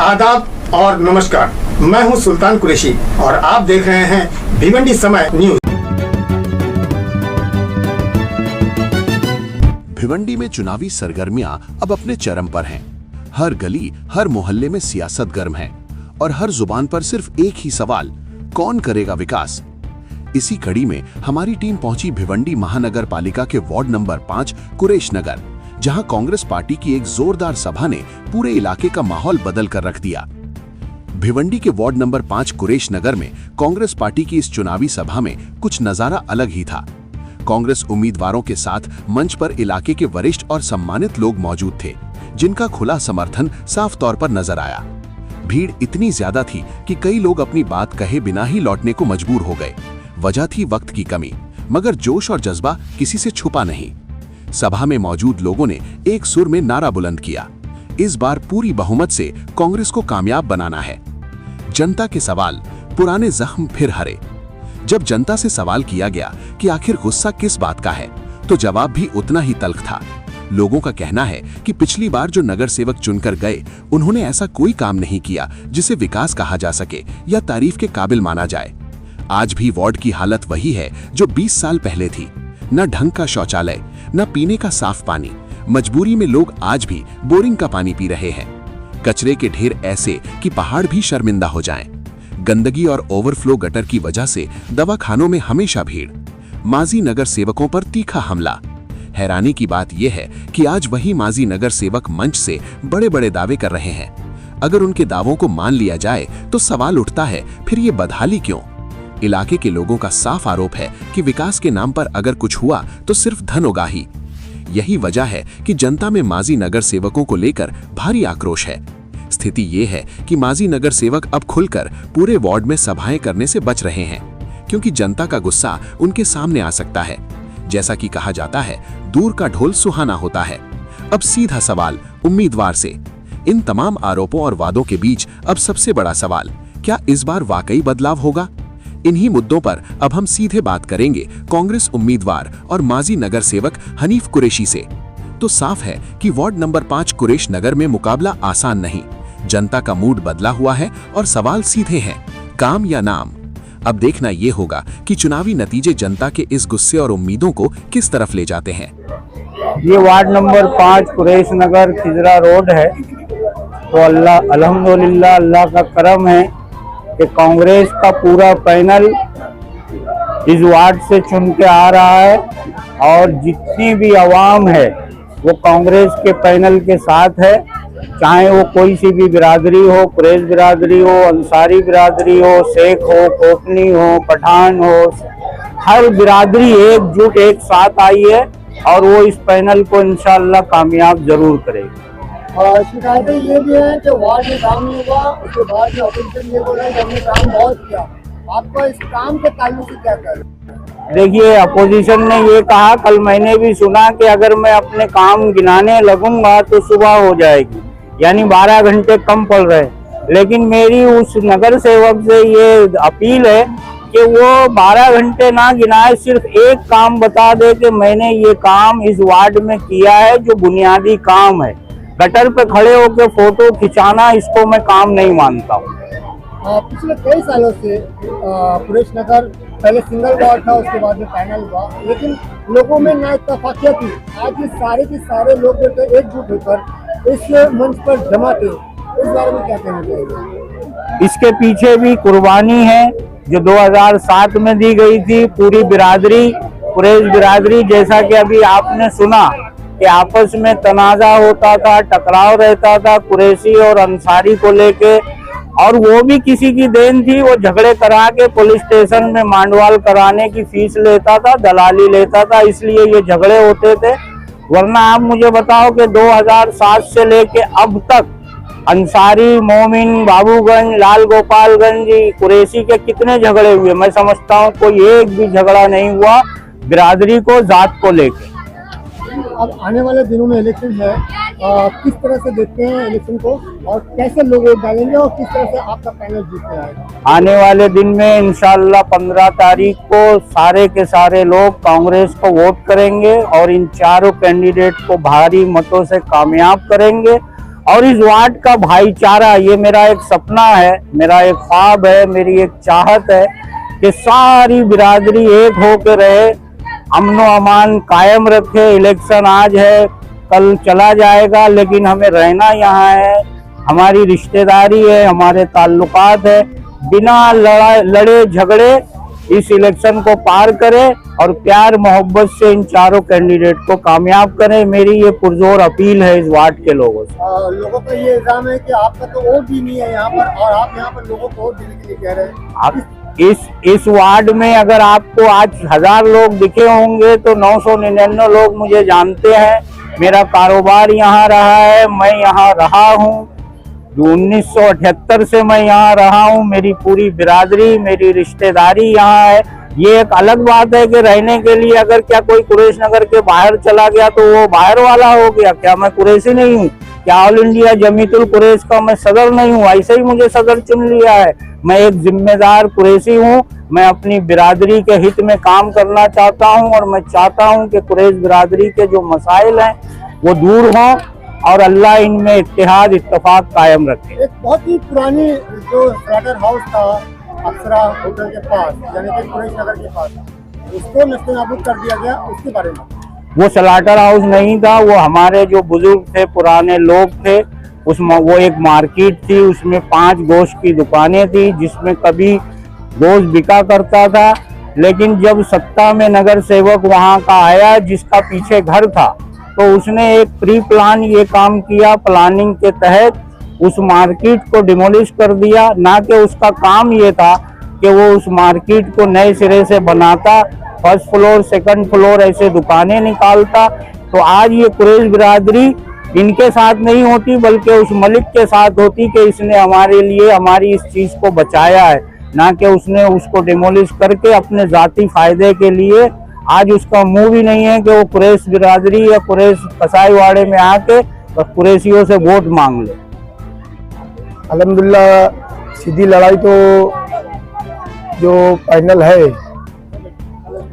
आदाब और नमस्कार, मैं हूं सुल्तान कुरैशी और आप देख रहे हैं भिवंडी समय न्यूज। भिवंडी में चुनावी सरगर्मियां अब अपने चरम पर हैं। हर गली, हर मोहल्ले में सियासत गर्म है और हर जुबान पर सिर्फ एक ही सवाल, कौन करेगा विकास। इसी कड़ी में हमारी टीम पहुंची भिवंडी महानगर पालिका के वार्ड नंबर 5 कुरैश नगर, जहां कांग्रेस पार्टी की एक जोरदार सभा ने पूरे इलाके का माहौल बदल कर रख दिया। भिवंडी के वार्ड नंबर 5 कुरैश नगर में कांग्रेस पार्टी की इस चुनावी सभा में कुछ नजारा अलग ही था। कांग्रेस उम्मीदवारों के साथ मंच पर इलाके के वरिष्ठ और सम्मानित लोग मौजूद थे, जिनका खुला समर्थन साफ तौर पर नजर आया। भीड़ इतनी ज्यादा थी कि कई लोग अपनी बात कहे बिना ही लौटने को मजबूर हो गए। वजह थी वक्त की कमी, मगर जोश और जज्बा किसी से छुपा नहीं। सभा में मौजूद लोगों ने एक सुर में नारा बुलंद किया, इस बार पूरी बहुमत से कांग्रेस को कामयाब बनाना है। जनता के सवाल, पुराने जख्म फिर हरे। जब जनता से सवाल किया गया कि आखिर गुस्सा किस बात का है, तो जवाब भी उतना ही तल्ख था। लोगों का कहना है कि पिछली बार जो नगर सेवक चुनकर गए, उन्होंने ऐसा कोई काम नहीं किया जिसे विकास कहा जा सके या तारीफ के काबिल माना जाए। आज भी वार्ड की हालत वही है जो 20 साल पहले थी। न ढंग का शौचालय, न पीने का साफ पानी। मजबूरी में लोग आज भी बोरिंग का पानी पी रहे हैं। कचरे के ढेर ऐसे कि पहाड़ भी शर्मिंदा हो जाएं। गंदगी और ओवरफ्लो गटर की वजह से दवाखानों में हमेशा भीड़। माजी नगर सेवकों पर तीखा हमला। हैरानी की बात यह है कि आज वही माजी नगर सेवक मंच से बड़े बड़े दावे कर रहे हैं। अगर उनके दावों को मान लिया जाए तो सवाल उठता है, फिर ये बदहाली क्यों? इलाके के लोगों का साफ आरोप है कि विकास के नाम पर अगर कुछ हुआ तो सिर्फ धन उगाही। यही वजह है कि जनता में माजी नगर सेवकों को लेकर भारी आक्रोश है। स्थिति ये है कि माजी नगर सेवक अब खुलकर पूरे वार्ड में सभाएं करने से बच रहे हैं, क्योंकि जनता का गुस्सा उनके सामने आ सकता है। जैसा कि कहा जाता है, दूर का ढोल सुहाना होता है। अब सीधा सवाल उम्मीदवार से। इन तमाम आरोपों और वादों के बीच अब सबसे बड़ा सवाल, क्या इस बार वाकई बदलाव होगा? इन्हीं मुद्दों पर अब हम सीधे बात करेंगे कांग्रेस उम्मीदवार और माजी नगर सेवक हनीफ कुरैशी से। तो साफ है कि वार्ड नंबर 5 कुरैश नगर में मुकाबला आसान नहीं। जनता का मूड बदला हुआ है और सवाल सीधे हैं, काम या नाम। अब देखना यह होगा कि चुनावी नतीजे जनता के इस गुस्से और उम्मीदों को किस तरफ ले जाते हैं। ये वार्ड नंबर 5 कुरैश नगर खिजरा रोड है। तो अल्हम्दुलिल्लाह अल्लाह का करम है कि कांग्रेस का पूरा पैनल इस वार्ड से चुन के आ रहा है और जितनी भी आवाम है वो कांग्रेस के पैनल के साथ है। चाहे वो कोई सी भी बिरादरी हो, कुरैश बिरादरी हो, अंसारी बिरादरी हो, शेख हो, कोकनी हो, पठान हो, हर बिरादरी एकजुट एक साथ आई है और वो इस पैनल को इंशाअल्लाह कामयाब जरूर करेगी। शिकायतें ये भी है कि वार्ड में काम नहीं हुआ, उसके बाद में ऑपोजिशन ये बोल रहा है कि हमने काम बहुत किया। आपको इस काम के ताल्लुक से क्या कर? देखिए, अपोजिशन ने ये कहा, कल मैंने भी सुना कि अगर मैं अपने काम गिनाने लगूंगा तो सुबह हो जाएगी, यानी 12 घंटे कम पड़ रहे। लेकिन मेरी उस नगर सेवक से ये अपील है कि वो 12 घंटे ना गिनाए, सिर्फ एक काम बता दे कि मैंने ये काम इस वार्ड में किया है जो बुनियादी काम है। गटर पे खड़े होकर फोटो खिंचाना, इसको मैं काम नहीं मानता हूँ। पिछले कई सालों से कुरैश नगर पहले सिंगल वार्ड था, उसके बाद में पैनल हुआ, लेकिन लोगों में ना इत्तेफाकियत थी। आज ये सारे के सारे लोग एकजुट होकर इस मंच पर जमा थे। इस बारे में क्या कहना चाहिए? इसके पीछे भी कुर्बानी है जो 2007 में दी गई थी। पूरी बिरादरी, कुरैश बिरादरी, जैसा कि अभी आपने सुना कि आपस में तनाजा होता था, टकराव रहता था कुरैशी और अंसारी को लेके, और वो भी किसी की देन थी। वो झगड़े करा के पुलिस स्टेशन में मांडवाल कराने की फीस लेता था, दलाली लेता था, इसलिए ये झगड़े होते थे। वरना आप मुझे बताओ कि 2007 से लेके अब तक अंसारी, मोमिन, बाबूगंज, लाल गोपालगंज, कुरैशी के कितने झगड़े हुए? मैं समझता हूँ कोई एक भी झगड़ा नहीं हुआ बिरादरी को, जात को लेके। अब आने वाले दिनों में इलेक्शन है, किस तरह से देखते हैं इलेक्शन को और कैसे लोग वोट डालेंगे और किस तरह से आपका पैनल जीत कर आएगा? आने वाले दिन में इंशाअल्लाह 15 तारीख को सारे के सारे लोग कांग्रेस को वोट करेंगे और इन चारों कैंडिडेट को भारी मतों से कामयाब करेंगे और इस वार्ड का भाईचारा, ये मेरा एक सपना है, मेरा एक ख्वाब है, मेरी एक चाहत है कि सारी बिरादरी एक होकर रहे, अमनो अमान कायम रखे। इलेक्शन आज है, कल चला जाएगा, लेकिन हमें रहना यहाँ है। हमारी रिश्तेदारी है, हमारे ताल्लुकात है। बिना लड़े झगड़े इस इलेक्शन को पार करें और प्यार मोहब्बत से इन चारों कैंडिडेट को कामयाब करें। मेरी ये पुरजोर अपील है इस वार्ड के लोगों से। लोगों का ये इल्जाम है कि आपका तो वोट भी नहीं है यहाँ पर और आप यहाँ पर लोगों को वोट देने के लिए कह रहे हैं। आप इस वार्ड में अगर आपको आज 1000 लोग दिखे होंगे तो 999 लोग मुझे जानते हैं। मेरा कारोबार यहाँ रहा है, मैं यहाँ रहा हूँ, 1978 से मैं यहाँ रहा हूँ। मेरी पूरी बिरादरी, मेरी रिश्तेदारी यहाँ है। ये एक अलग बात है कि रहने के लिए अगर क्या कोई कुरैश नगर के बाहर चला गया तो वो बाहर वाला हो गया। क्या मैं कुरैशी नहीं हूँ? क्या ऑल इंडिया जमीयतुल कुरैश का मैं सदर नहीं हूँ? ऐसे ही मुझे सदर चुन लिया है। मैं एक जिम्मेदार कुरैशी हूँ। मैं अपनी बिरादरी के हित में काम करना चाहता हूँ और मैं चाहता हूँ कि कुरैश बिरादरी के जो मसाइल हैं वो दूर हों और अल्लाह इनमें इत्तेहाद इत्तेफाक कायम रखे। एक बहुत ही पुरानी जो स्लाटर हाउस था अप्सरा होटल के पास, यानी कि कुरैश नगर के पास, उसको नस्तानाबूद कर दिया गया, उसके बारे में। वो स्लाटर हाउस नहीं था, वो हमारे जो बुजुर्ग थे, पुराने लोग थे, उसमें वो एक मार्केट थी, उसमें 5 गोश्त की दुकानें थी जिसमें कभी गोश्त बिका करता था। लेकिन जब सत्ता में नगर सेवक वहाँ का आया जिसका पीछे घर था, तो उसने एक प्री प्लान ये काम किया, प्लानिंग के तहत उस मार्केट को डिमोलिश कर दिया। ना कि उसका काम ये था कि वो उस मार्केट को नए सिरे से बनाता, फर्स्ट फ्लोर सेकंड फ्लोर ऐसे दुकानें निकालता। तो आज ये कुरैश बिरादरी इनके साथ नहीं होती बल्कि उस मलिक के साथ होती कि इसने हमारे लिए हमारी इस चीज को बचाया है, ना कि उसने उसको डिमोलिश करके अपने जाती फायदे के लिए। आज उसका मुंह भी नहीं है कि वो कुरैश बिरादरी या कुरैश कसाईवाड़े में आके कुरैशियों से वोट मांग ले। अल्हम्दुलिल्लाह सीधी लड़ाई तो जो पैनल है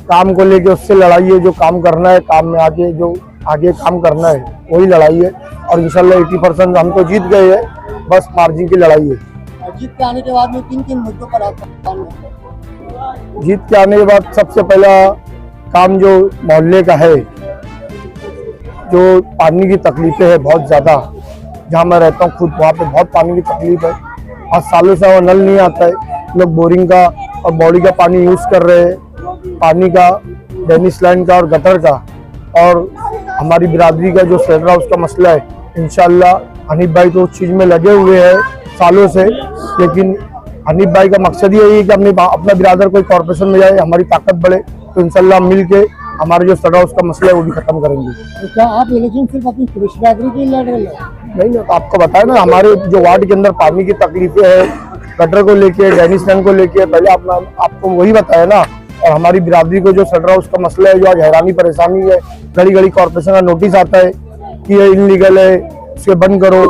काम को लेके उससे लड़ाई है। जो काम करना है, काम में आगे जो आगे काम करना है वही लड़ाई है और इंशाल्लाह 80% हम तो जीत गए हैं, बस मार्जिन की लड़ाई है। जीत के आने के बाद में किन मुद्दों पर आप काम करेंगे? जीत के आने के बाद सबसे पहला काम जो मोहल्ले का है, जो पानी की तकलीफें है बहुत ज़्यादा, जहाँ मैं रहता हूँ खुद वहाँ पे बहुत पानी की तकलीफ है। 5 सालों से वो नल नहीं आता है, लोग बोरिंग का और बॉडी का पानी यूज़ कर रहे हैं, पानी का, डेनिस लाइन का और गटर का। और हमारी बिरादरी का जो स्लाटर हाउस का मसला है, इंशाल्लाह हनीफ भाई तो उस चीज़ में लगे हुए हैं सालों से, लेकिन हनीफ भाई का मकसद यही है कि अपना बिरादर कोई कॉर्पोरेशन में जाए, हमारी ताकत बढ़े, तो इंशाल्लाह मिल के हमारे जो स्लाटर हाउस का मसला है वो भी खत्म करेंगे। तो क्या आप इलेक्शन सिर्फ अपनी कुरैश बिरादरी के लिए लड़ रहे हैं? नहीं, तो आपको बताया ना, हमारे जो वार्ड के अंदर पानी की तकलीफें है, गटर को लेके, डेनिस लाइन को लेके, पहले आपको वही बताया ना। और हमारी बिरादरी को जो स्लाटर हाउस का मसला है, जो आज हैरानी परेशानी है, घड़ी घड़ी कॉर्पोरेशन का नोटिस आता है कि ये इनलीगल है, इसे बंद करो।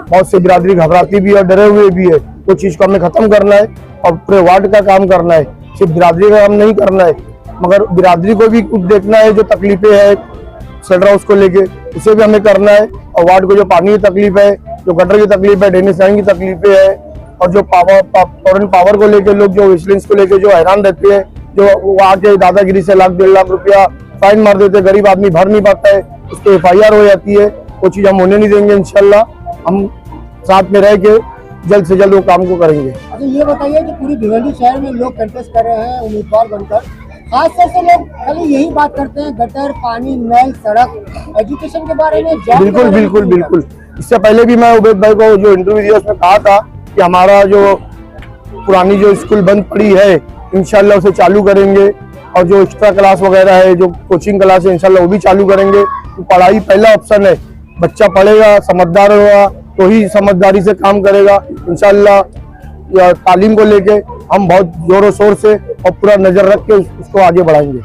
बहुत सी बिरादरी घबराती भी है और डरे हुए भी है। वो चीज़ को हमें खत्म करना है और पूरे वार्ड का काम करना है, सिर्फ बिरादरी का काम नहीं करना है, मगर बिरादरी को भी कुछ देखना है। जो तकलीफें है स्लाटर हाउस को लेके, उसे भी हमें करना है। और वार्ड को जो पानी की तकलीफ है, जो गटर की तकलीफ है, डेनिस लाइन की तकलीफें है, और जो पावर को लेके लोग जो विजिलेंस को लेके जो हैरान रहते हैं, जो वो आके दादागिरी से 1 लाख 1.5 लाख रुपया फाइन मार देते, गरीब आदमी भर नहीं पाता है, उसके FIR हो जाती है। वो चीज़ हम होने नहीं देंगे। इंशाल्लाह हम साथ में रह के जल्द से जल्द वो काम को करेंगे। अच्छा ये बताइए कि पूरी भिवंडी शहर में लोग कंटेस्ट कर रहे हैं उम्मीदवार बनकर, खासतौर से लोग खाली यही बात करते हैं, गटर, पानी, नल, सड़क, एजुकेशन के बारे में। बिल्कुल बिल्कुल बिल्कुल। इससे पहले भी मैं उबैद भाई को जो इंटरव्यू दिया उसमें कहा था कि हमारा जो पुरानी जो स्कूल बंद पड़ी है इंशाल्लाह उसे चालू करेंगे, और जो एक्स्ट्रा क्लास वगैरह है, जो कोचिंग क्लास है, इंशाल्लाह वो भी चालू करेंगे। तो पढ़ाई पहला ऑप्शन है। बच्चा पढ़ेगा, समझदार होगा तो ही समझदारी से काम करेगा। इंशाल्लाह तालीम को लेके हम बहुत जोरों शोर से और पूरा नजर रख के उसको आगे बढ़ाएंगे।